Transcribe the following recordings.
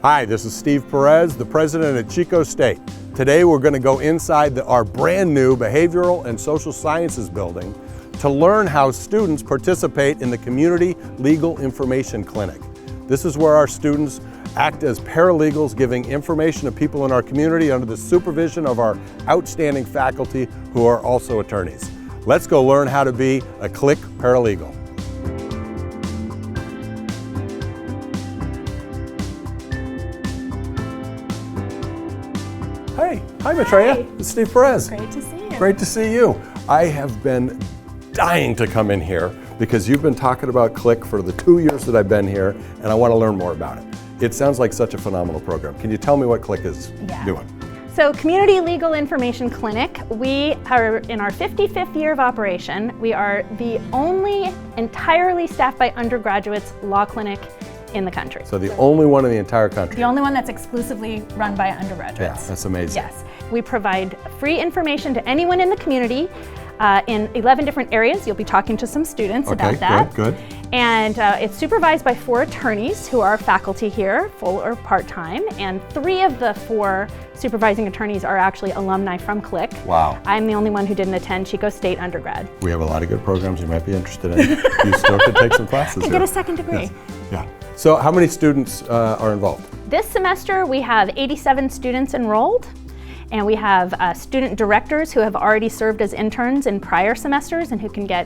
Hi, this is Steve Perez, the president at Chico State. Today we're going to go inside our brand new Behavioral and Social Sciences building to learn how students participate in the Community Legal Information Clinic. This is where our students act as paralegals, giving information to people in our community under the supervision of our outstanding faculty who are also attorneys. Let's go learn how to be a CLIC paralegal. Hey, hi Maitreya, Hi. it's Steve Perez. Great to see you. Great to see you. I have been dying to come in here because you've been talking about CLIC for the 2 years that I've been here, and I want to learn more about it. It sounds like such a phenomenal program. Can you tell me what CLIC is doing? So Community Legal Information Clinic, we are in our 55th year of operation. We are the only entirely staffed by undergraduates law clinic in the country. So the only one in the entire country? The only one that's exclusively run by undergraduates. Yeah, that's amazing. Yes. We provide free information to anyone in the community in 11 different areas. You'll be talking to some students about that. Good. And it's supervised by 4 attorneys who are faculty here, full or part-time, and 3 of the 4 supervising attorneys are actually alumni from CLIC. Wow. I'm the only one who didn't attend Chico State undergrad. We have a lot of good programs you might be interested in. You still could take some classes And here. get a second degree. Yes. Yeah. So how many students are involved? This semester we have 87 students enrolled. And we have student directors who have already served as interns in prior semesters and who can get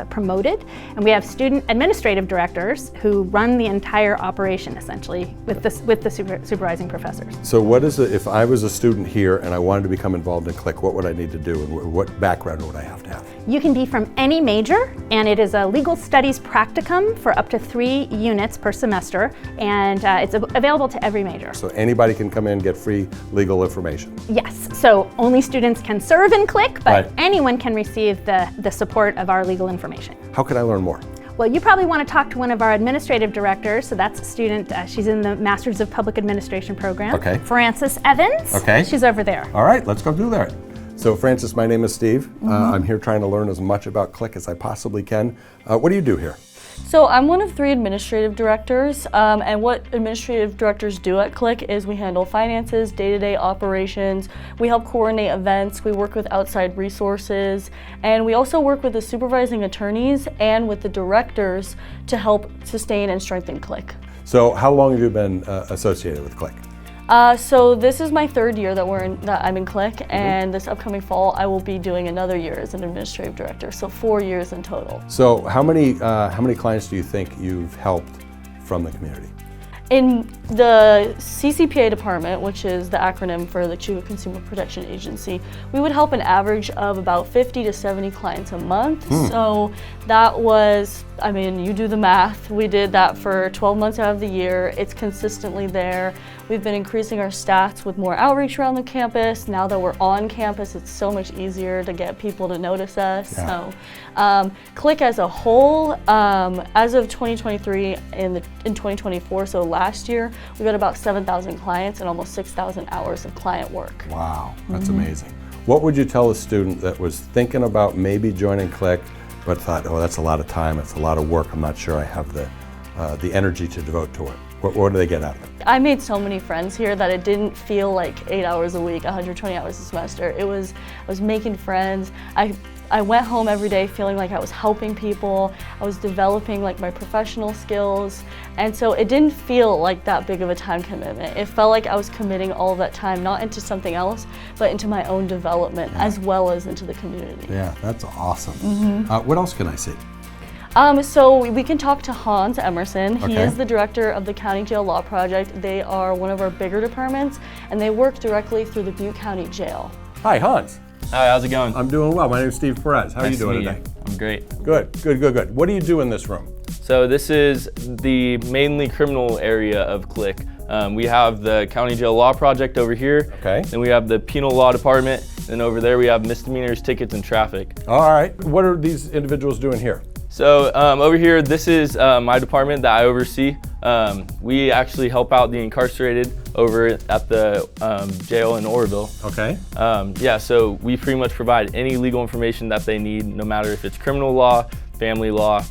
promoted. And we have student administrative directors who run the entire operation essentially with the supervising professors. So what is it, if I was a student here and I wanted to become involved in CLIC, what would I need to do and what background would I have to have? You can be from any major, and it is a legal studies practicum for up to 3 units per semester, and it's available to every major. So anybody can come in and get free legal information? Yes, so only students can serve in CLIC, but Right. anyone can receive the support of our legal information. How can I learn more? Well, you probably want to talk to one of our administrative directors, so that's a student, she's in the Masters of Public Administration program. Okay. Frances Evans. Okay. She's over there. All right, let's go do that. So Frances, my name is Steve. I'm here trying to learn as much about CLIC as I possibly can. What do you do here? So I'm one of 3 administrative directors, and what administrative directors do at CLIC is we handle finances, day-to-day operations, we help coordinate events, we work with outside resources, and we also work with the supervising attorneys and with the directors to help sustain and strengthen CLIC. So how long have you been associated with CLIC? So this is my 3rd year that I'm in CLIC, and this upcoming fall I will be doing another year as an administrative director, so 4 years in total. So how many clients do you think you've helped from the community? In the CCPA department, which is the acronym for the Chico Consumer Protection Agency, we would help an average of about 50 to 70 clients a month. So that was, I mean, you do the math. We did that for 12 months out of the year. It's consistently there. We've been increasing our stats with more outreach around the campus. Now that we're on campus, it's so much easier to get people to notice us. Yeah. So CLIC as a whole, as of 2023 in 2024, so last year, we got about 7,000 clients and almost 6,000 hours of client work. Wow, that's amazing. What would you tell a student that was thinking about maybe joining CLIC, but thought, oh, that's a lot of time, it's a lot of work, I'm not sure I have the energy to devote to it? What do they get out of it? I made so many friends here that it didn't feel like 8 hours a week, 120 hours a semester. I was making friends. I went home every day feeling like I was helping people. I was developing like my professional skills. And so it didn't feel like that big of a time commitment. It felt like I was committing all of that time, not into something else, but into my own development as well as into the community. Yeah, that's awesome. What else can I see? So we can talk to Hans Emerson. He Okay. is the director of the County Jail Law Project. They are one of our bigger departments, and they work directly through the Butte County Jail. Hi, Hans. Hi, how's it going? I'm doing well. My name is Steve Perez. How are you Nice to doing meet today? I'm great. Good. What do you do in this room? So this is the mainly criminal area of CLIC. We have the County Jail Law Project over here. Okay. Then we have the Penal Law Department. And over there we have misdemeanors, tickets, and traffic. All right. What are these individuals doing here? So over here, this is my department that I oversee. We actually help out the incarcerated over at the jail in Oroville. Okay. Yeah, so we pretty much provide any legal information that they need, no matter if it's criminal law, family law.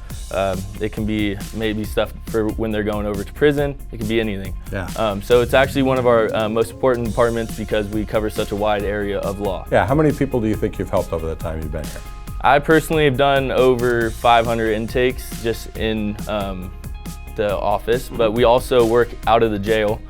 It can be maybe stuff for when they're going over to prison. It can be anything. Yeah. So it's actually one of our most important departments because we cover such a wide area of law. Yeah, how many people do you think you've helped over the time you've been here? I personally have done over 500 intakes just in the office, but we also work out of the jail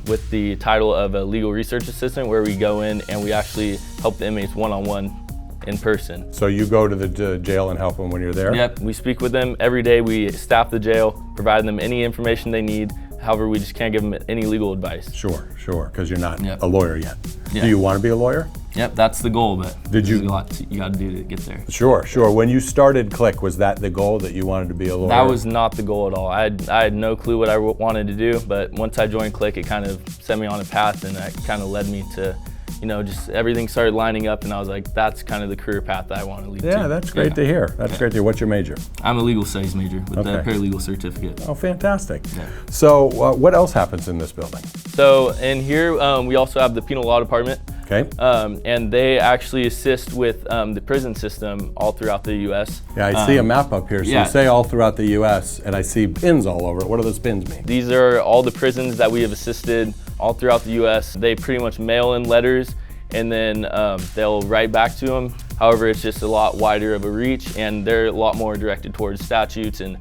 with the title of a legal research assistant, where we go in and we actually help the inmates one-on-one in person. So you go to the jail and help them when you're there? Yep, we speak with them every day. We staff the jail, provide them any information they need. However, we just can't give them any legal advice. Sure, because you're not Yep. a lawyer yet. Yeah. Do you want to be a lawyer? Yep, that's the goal, but Did you- there's a lot you got to do to get there. Sure. When you started CLIC, was that the goal, that you wanted to be a lawyer? That was not the goal at all. I had no clue what I wanted to do, but once I joined CLIC, it kind of set me on a path, and that kind of led me to, just everything started lining up, and I was like, that's kind of the career path that I want to lead to. Yeah, that's great to hear. That's great to hear. What's your major? I'm a legal studies major with a Okay. paralegal certificate. Oh, fantastic. Yeah. So what else happens in this building? So in here, we also have the penal law department. Okay. And they actually assist with the prison system all throughout the U.S. Yeah, I see a map up here. So yeah. you say all throughout the U.S., and I see pins all over it. What do those pins mean? These are all the prisons that we have assisted all throughout the U.S. They pretty much mail in letters, and then they'll write back to them. However, it's just a lot wider of a reach, and they're a lot more directed towards statutes and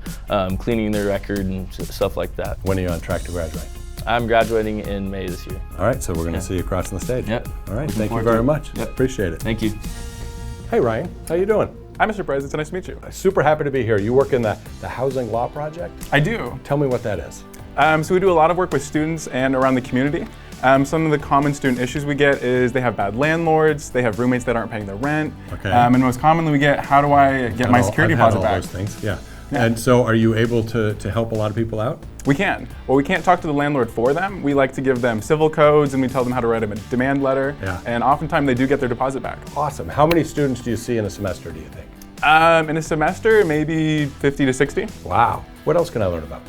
cleaning their record and stuff like that. When are you on track to graduate? I'm graduating in May this year. All right, so we're going to see you across on the stage. Yep. All right, Looking thank you forward very to it. much. Yep. Appreciate it. Thank you. Hey, Ryan, how you doing? Hi, Mr. Perez. It's nice to meet you. Super happy to be here. You work in the Housing Law Project? I do. Tell me what that is. So we do a lot of work with students and around the community. Some of the common student issues we get is they have bad landlords, they have roommates that aren't paying their rent, Okay. And most commonly we get, how do I get my security I've had deposit all back? those things, yeah. And so are you able to help a lot of people out? We can. Well, we can't talk to the landlord for them. We like to give them civil codes, and we tell them how to write a demand letter. Yeah. And oftentimes they do get their deposit back. Awesome. How many students do you see in a semester, do you think? In a semester, maybe 50 to 60. Wow. What else can I learn about?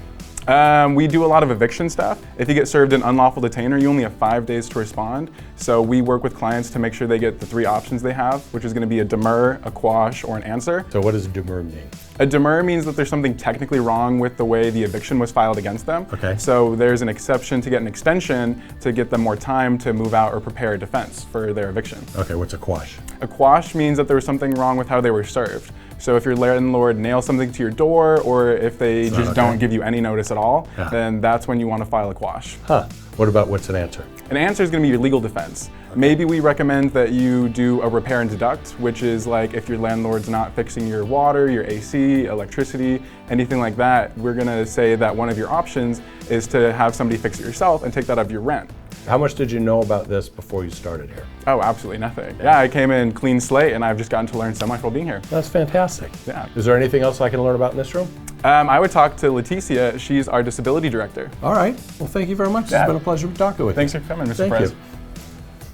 We do a lot of eviction stuff. If you get served an unlawful detainer, you only have 5 days to respond. So we work with clients to make sure they get the 3 options they have, which is going to be a demur, a quash, or an answer. So what does demur mean? A demur means that there's something technically wrong with the way the eviction was filed against them. Okay. So there's an exception to get an extension to get them more time to move out or prepare a defense for their eviction. Okay, what's a quash? A quash means that there was something wrong with how they were served. So if your landlord nails something to your door, or if they just don't give you any notice at all, Yeah. then that's when you want to file a quash. Huh. What about what's an answer? An answer is going to be your legal defense. Maybe we recommend that you do a repair and deduct, which is like if your landlord's not fixing your water, your AC, electricity, anything like that, we're going to say that one of your options is to have somebody fix it yourself and take that out of your rent. How much did you know about this before you started here? Oh, absolutely nothing. Yeah, I came in clean slate, and I've just gotten to learn so much while being here. That's fantastic. Yeah. Is there anything else I can learn about in this room? I would talk to Leticia. She's our disability director. All right. Well, thank you very much. Yeah. It's been a pleasure talking with Thanks you. for coming, Mr. Thank Perez. you.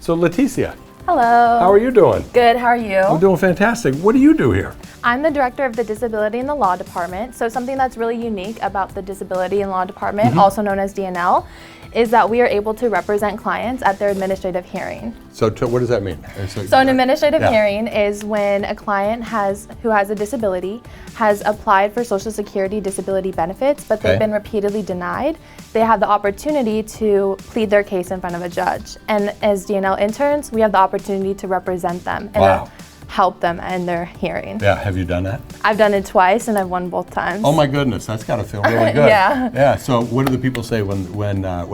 So, Leticia, Hello. how are you doing? Good, how are you? I'm doing fantastic. What do you do here? I'm the director of the Disability and the Law Department. So something that's really unique about the Disability and Law Department, also known as DNL, is that we are able to represent clients at their administrative hearing. So, what does that mean? So an administrative Yeah. hearing is when a client who has a disability has applied for Social Security disability benefits, but they've Okay. been repeatedly denied. They have the opportunity to plead their case in front of a judge. And as DNL interns, we have the opportunity to represent them and Wow. help them in their hearing. Yeah, have you done that? I've done it twice and I've won both times. Oh my goodness, that's got to feel really good. Yeah. Yeah. So, what do the people say when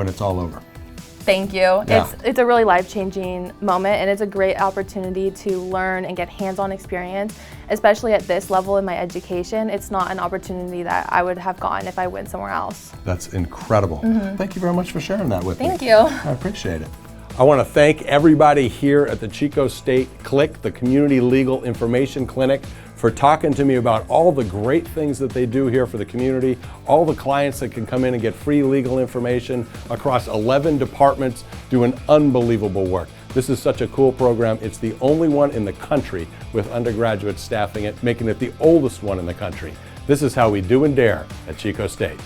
it's all over? Thank you. Yeah. It's a really life-changing moment, and it's a great opportunity to learn and get hands-on experience, especially at this level in my education. It's not an opportunity that I would have gotten if I went somewhere else. That's incredible. Thank you very much for sharing that with me. Thank you. I appreciate it. I want to thank everybody here at the Chico State CLIC, the Community Legal Information Clinic, for talking to me about all the great things that they do here for the community, all the clients that can come in and get free legal information across 11 departments doing unbelievable work. This is such a cool program. It's the only one in the country with undergraduates staffing it, making it the oldest one in the country. This is how we do and dare at Chico State.